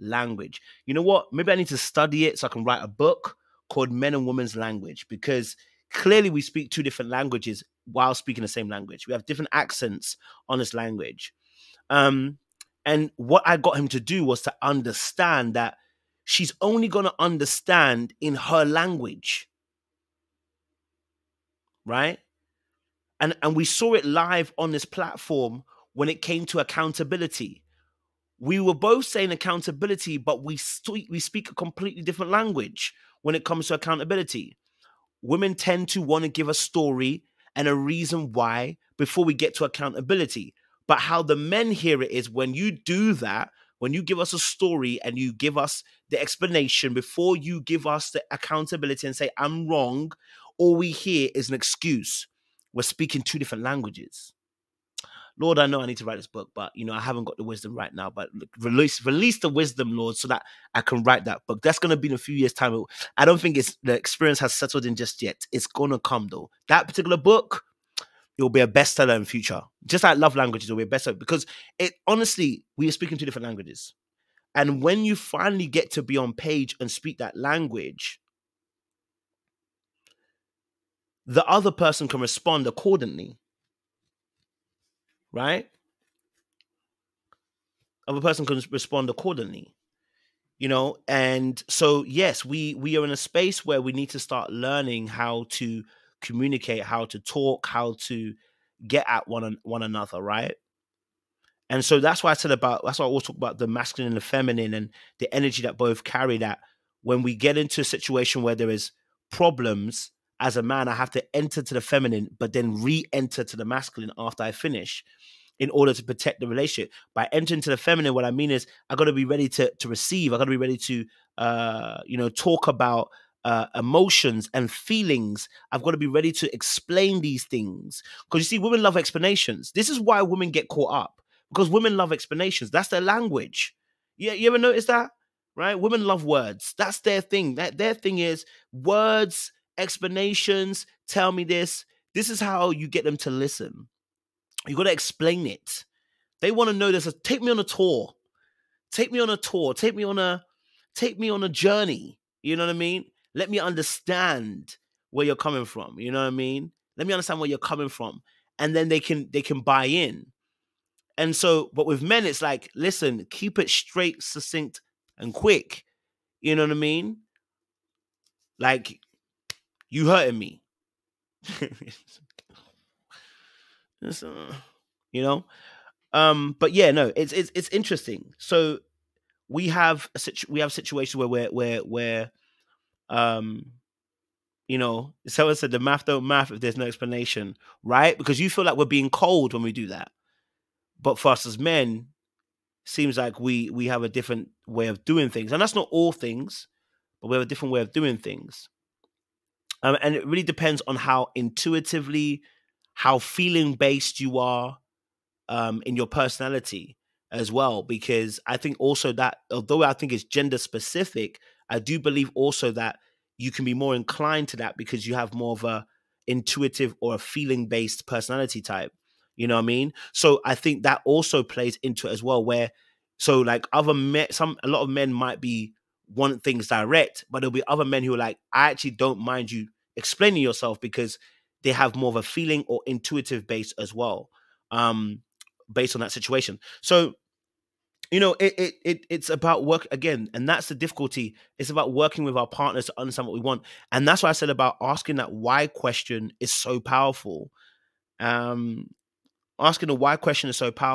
language. You know what? Maybe I need to study it so I can write a book called Men and Women's Language, because clearly we speak two different languages while speaking the same language. We have different accents on this language. And what I got him to do was to understand that she's only going to understand in her language, right? And we saw it live on this platform when it came to accountability. We were both saying accountability, but we speak a completely different language when it comes to accountability. Women tend to want to give a story and a reason why before we get to accountability. But how the men hear it is when you do that, when you give us a story and you give us the explanation before you give us the accountability and say, I'm wrong, all we hear is an excuse. We're speaking two different languages. Lord, I know I need to write this book, but I haven't got the wisdom right now. But release the wisdom, Lord, so that I can write that book. That's going to be in a few years' time. I don't think the experience has settled in just yet. It's going to come though. That particular book, it will be a bestseller in future. Just like love languages, it will be a bestseller because honestly, we are speaking two different languages. And when you finally get to be on page and speak that language, the other person can respond accordingly. Right? Other person can respond accordingly, and so yes, we are in a space where we need to start learning how to communicate, how to talk, how to get at one another, right? And so that's why I always talk about the masculine and the feminine and the energy that both carry. That when we get into a situation where there is problems, as a man, I have to enter to the feminine, but then re-enter to the masculine after I finish, in order to protect the relationship. By entering to the feminine, what I mean is I got to be ready to receive. I got to be ready to, talk about emotions and feelings. I've got to be ready to explain these things. Because you see, women love explanations. This is why women get caught up, because women love explanations. That's their language. Yeah, you ever notice that? Right? Women love words. That's their thing. Their thing is words, explanations. Tell me this. This is how you get them to listen. You got to explain it. They want to know this. Take me on a tour. Take me on a tour. Take me on a journey. You know what I mean? Let me understand where you're coming from. You know what I mean? Let me understand where you're coming from. And then they can buy in. And so, but with men, it's like, listen, keep it straight, succinct, and quick. You know what I mean? Like, you hurting me. But yeah, no, it's interesting. So we have a situation where someone said the math don't math if there's no explanation, right? Because you feel like we're being cold when we do that. But for us as men, seems like we have a different way of doing things. And that's not all things, but we have a different way of doing things. And it really depends on how intuitively, how feeling based you are, in your personality as well. Because I think also that, although I think it's gender specific, I do believe also that you can be more inclined to that because you have more of a intuitive or a feeling based personality type. You know what I mean? So I think that also plays into it as well, where so like other men, a lot of men might be want things direct, but there'll be other men who are like, I actually don't mind you explaining yourself, because they have more of a feeling or intuitive base as well, based on that situation. So it's about work again, and that's the difficulty. It's about working with our partners to understand what we want, and that's why I said about asking that why question is so powerful. Asking the why question is so powerful.